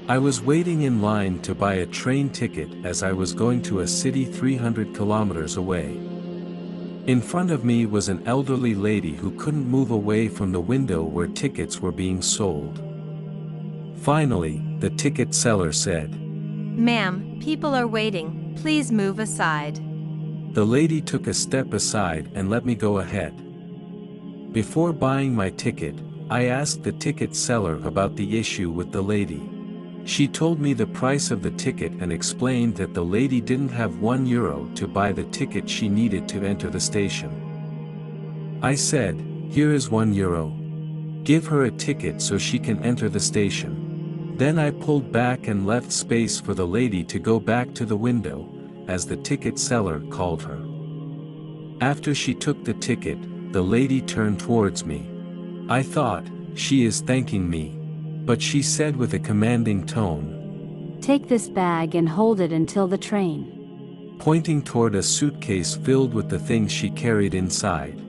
I was waiting in line to buy a train ticket as I was going to a city 300 kilometers away. In front of me was an elderly lady who couldn't move away from the window where tickets were being sold. Finally, the ticket seller said, "Ma'am, people are waiting, please move aside." The lady took a step aside and let me go ahead. Before buying my ticket, I asked the ticket seller about the issue with the lady. She told me the price of the ticket and explained that the lady didn't have €1 to buy the ticket she needed to enter the station. I said, "Here is €1. Give her a ticket so she can enter the station." Then I pulled back and left space for the lady to go back to the window, as the ticket seller called her. After she took the ticket, the lady turned towards me. I thought, she is thanking me. But she said with a commanding tone, "Take this bag and hold it until the train," pointing toward a suitcase filled with the things she carried inside.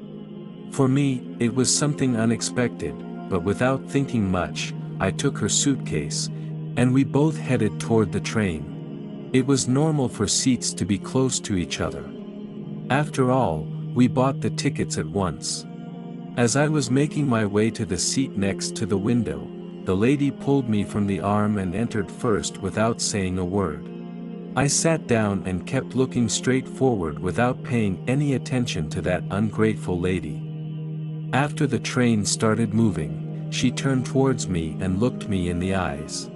For me, it was something unexpected, but without thinking much, I took her suitcase, and we both headed toward the train. It was normal for seats to be close to each other. After all, we bought the tickets at once. As I was making my way to the seat next to the window, the lady pulled me from the arm and entered first without saying a word. I sat down and kept looking straight forward without paying any attention to that ungrateful lady. After the train started moving, she turned towards me and looked me in the eyes.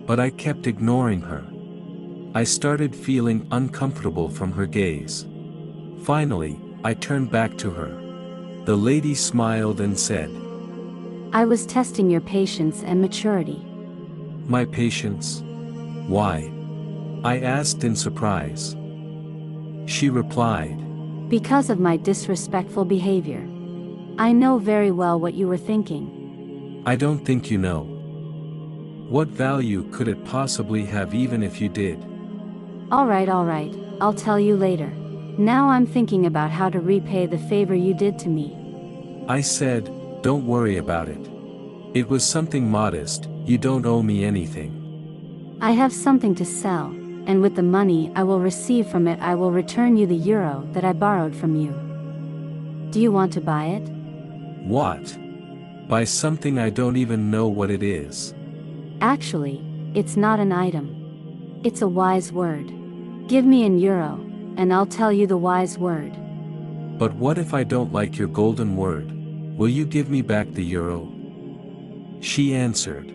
But I kept ignoring her. I started feeling uncomfortable from her gaze. Finally, I turned back to her. The lady smiled and said, "I was testing your patience and maturity." "My patience? Why?" I asked in surprise. She replied, "Because of my disrespectful behavior. I know very well what you were thinking." "I don't think you know. What value could it possibly have even if you did?" All right, I'll tell you later. Now I'm thinking about how to repay the favor you did to me." I said, "Don't worry about it. It was something modest, you don't owe me anything." "I have something to sell, and with the money I will receive from it I will return you the euro that I borrowed from you. Do you want to buy it?" "What? Buy something I don't even know what it is?" "Actually, it's not an item. It's a wise word. Give me €1, and I'll tell you the wise word." "But what if I don't like your golden word? Will you give me back the euro?" She answered,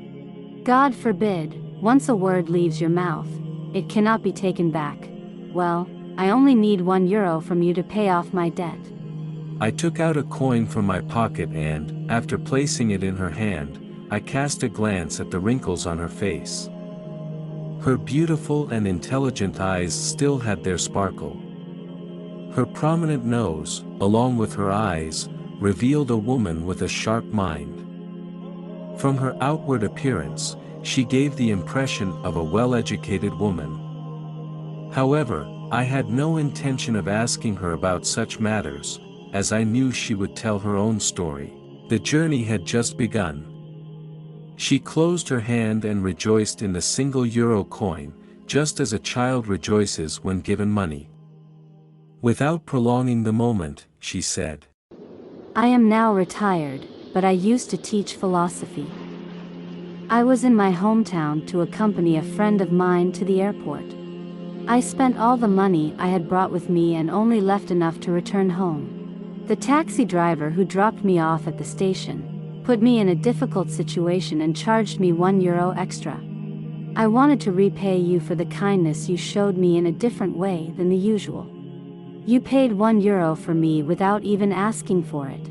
"God forbid, once a word leaves your mouth, it cannot be taken back. Well, I only need €1 from you to pay off my debt." I took out a coin from my pocket and, after placing it in her hand, I cast a glance at the wrinkles on her face. Her beautiful and intelligent eyes still had their sparkle. Her prominent nose, along with her eyes, revealed a woman with a sharp mind. From her outward appearance, she gave the impression of a well-educated woman. However, I had no intention of asking her about such matters, as I knew she would tell her own story. The journey had just begun. She closed her hand and rejoiced in the single euro coin, just as a child rejoices when given money. Without prolonging the moment, she said, "I am now retired, but I used to teach philosophy. I was in my hometown to accompany a friend of mine to the airport. I spent all the money I had brought with me and only left enough to return home. The taxi driver who dropped me off at the station put me in a difficult situation and charged me €1 extra. I wanted to repay you for the kindness you showed me in a different way than the usual. You paid €1 for me without even asking for it.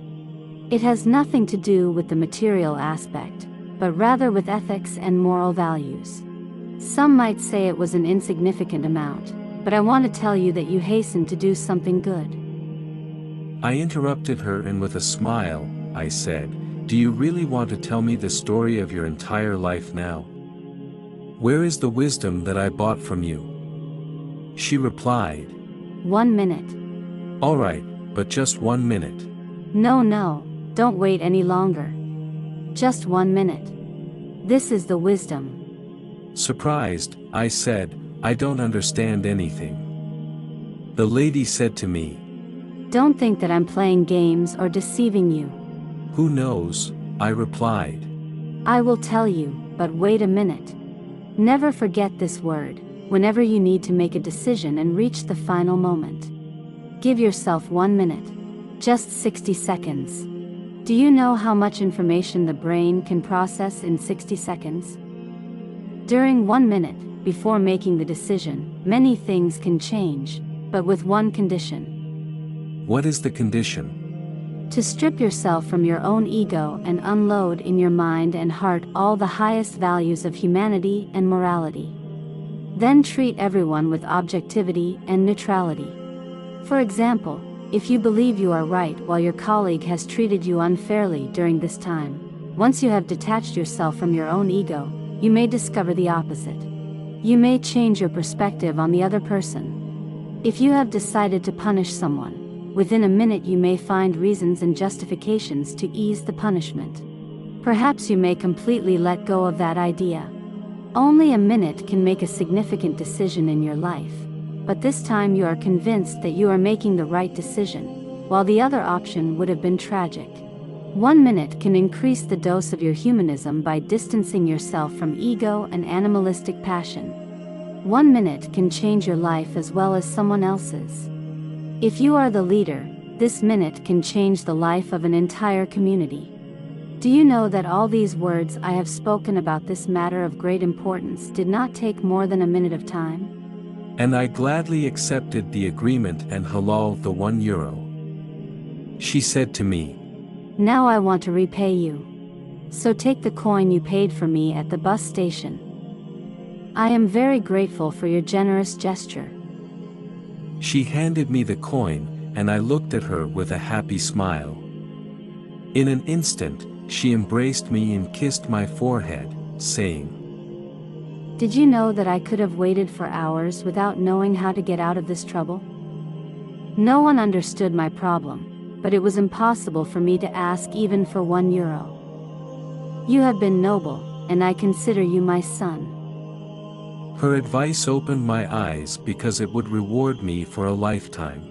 It has nothing to do with the material aspect, but rather with ethics and moral values. Some might say it was an insignificant amount, but I want to tell you that you hastened to do something good." I interrupted her and with a smile, I said, "Do you really want to tell me the story of your entire life now? Where is the wisdom that I bought from you?" She replied, 1 minute. "All right, but just 1 minute." No, don't wait any longer. Just 1 minute. This is the wisdom. Surprised, I said, "I don't understand anything." The lady said to me, Don't think that I'm playing games or deceiving you. "Who knows?" I replied. I will tell you, but wait a minute. Never forget this word, whenever you need to make a decision and reach the final moment. Give yourself 1 minute. Just 60 seconds. Do you know how much information the brain can process in 60 seconds? During 1 minute, before making the decision, many things can change, but with one condition. What is the condition? To strip yourself from your own ego and unload in your mind and heart all the highest values of humanity and morality. Then treat everyone with objectivity and neutrality. For example, if you believe you are right while your colleague has treated you unfairly during this time, once you have detached yourself from your own ego, you may discover the opposite. You may change your perspective on the other person. If you have decided to punish someone, within a minute you may find reasons and justifications to ease the punishment. Perhaps you may completely let go of that idea. Only a minute can make a significant decision in your life, but this time you are convinced that you are making the right decision, while the other option would have been tragic. 1 minute can increase the dose of your humanism by distancing yourself from ego and animalistic passion. 1 minute can change your life as well as someone else's. If you are the leader, this minute can change the life of an entire community. Do you know that all these words I have spoken about this matter of great importance did not take more than a minute of time? And I gladly accepted the agreement and halal the €1. She said to me, Now I want to repay you. So take the coin you paid for me at the bus station. I am very grateful for your generous gesture. She handed me the coin, and I looked at her with a happy smile. In an instant, she embraced me and kissed my forehead, saying, Did you know that I could have waited for hours without knowing how to get out of this trouble? No one understood my problem, but it was impossible for me to ask even for €1. You have been noble, and I consider you my son. Her advice opened my eyes because it would reward me for a lifetime.